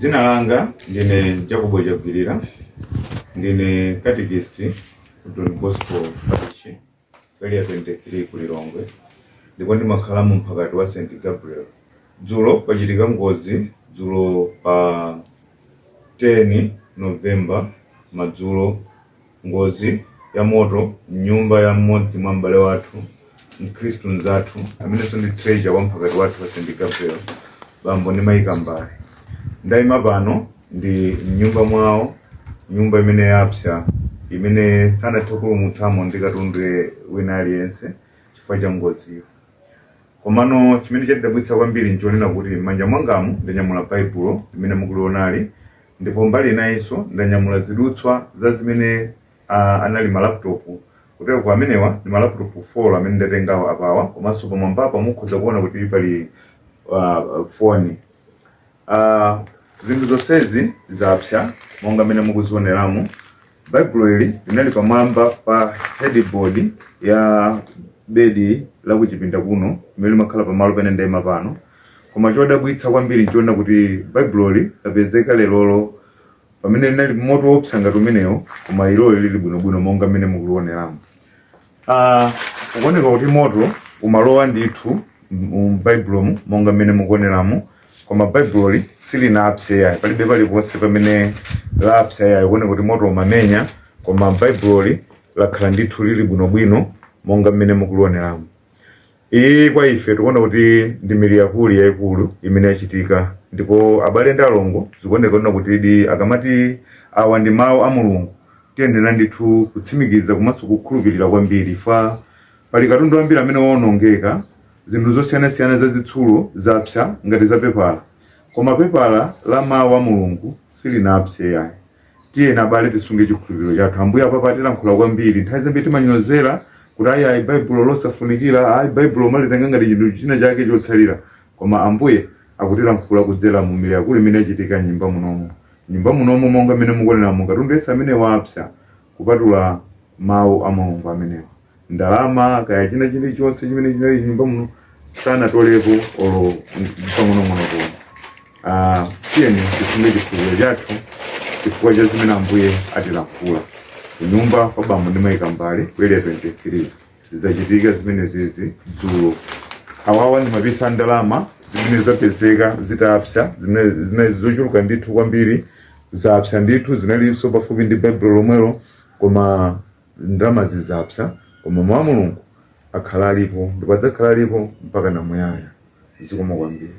Dzina langa ndine Chagwirira, ndine Catechist ku Bosco Parish, area 23 ku Lilongwe. Ndipo ndimakhala mu mphakati wa St. Gabriel. Dzulo pachitika ngozi, dzulo pa 10 November madzulo, ngozi ya moto nyumba ya mmodzi mwa m'bale wathu Mkristu nzathu amene ndi treasure wa mphakati wathu wa St. Gabriel, bambo ndi mayi Kambale. Ndayima pano ndi nyumba mwawo, nyumba imene yapsa, imene sanathe kupulumutsamo ndi katundu wina aliyense chifukwa cha ngoziyo. Komano chimene chadabwitsa kwambiri nchonena kuti m'manja mwangamu ndanyamula baibulo imene mukulionali, ndipo mbali inayinso ndanyamula zidutswa za zimene anali malaptop, kutero kwa amenewa ndi malaptop 4 amene ndatengawo apawa, komanso pamwambapa mukhoza kuona kuti pali phone. Zinthu zonsezi zapsa monga mene mukuzioneramo. Baibulo ili linali pamwamba pa headboard ya bedi la kuchipinda kuno imene limakhala pamalo pene ndayima pano. Koma chodabwitsa kwambiri nchiona kuti baibulo ili lapezeka lero pamene linali moto wopsa ngati umenewo, koma ilo lili bwinobwino monga mene mukulioneramo. Ukuoneka kuti moto umalowa ndithu mu baibulo monga mene mukuoneramo, koma baibulo li silinapse yayi, palibe paliponse pamene lapsa yayi. Ukuoneka kuti moto umamenya, koma baibulo li lakhala ndithu lili bwinobwino monga mene mukulioneramo. Iyi kwa ife tikuona kuti ndi miliyakuli yayikulu imene yachitika, ndipo abale ndi alongo zikuoneka kuti akamati awa ndi mawu a Mulungu, tiyenera ndithu kutsimikiza komanso kukhulupirira kwambiri, fa pali katundu ambiri amene waonongeka, zinthu zosiyanasiyana zazitsulo zapsa ngati za pepala, koma pepala la mawu a Mulungu silinapse yayi. Tiyena abale tisunge chikhulupiriro chathu. Ambuye apapatira nkhula kwambiri, nthawi zambiri timanyozera kuti ayi baibulo losafunikira, ayi baibulo malitenga ngati chinthu china chake chotsalira, koma Ambuye akutira nkhula kudzera mu miliyakuli imene yachitika nyumba munomo monga mene mukuoneramo. Katundu yense amene wapsa kupatula mawu a Mulungu amenewa, ndalama kaya china chilichonse chimene chinali nyumba muno sanatolepo olo pang'onong'ono koma. Tiyeni tisunge chikhulupiriro chathu chifukwa cha zimene Ambuye atilankhula. Kunyumba kwa bambo ndi mayi Kambale ku area 23 zachitika zimene zizi dzulo. Awawa ndi mapisa a ndalama zimene zapezeka zitapsa, zimene zochuluka ndithu kwambiri zapsa ndithu, zinalinso pafupi ndi baibulo lomwelo, koma ndalama zizapsa, koma mawu a Mulungu akhala alipo ndipo adzakhala alipo mpaka namuyaya. Zikomo kwambiri.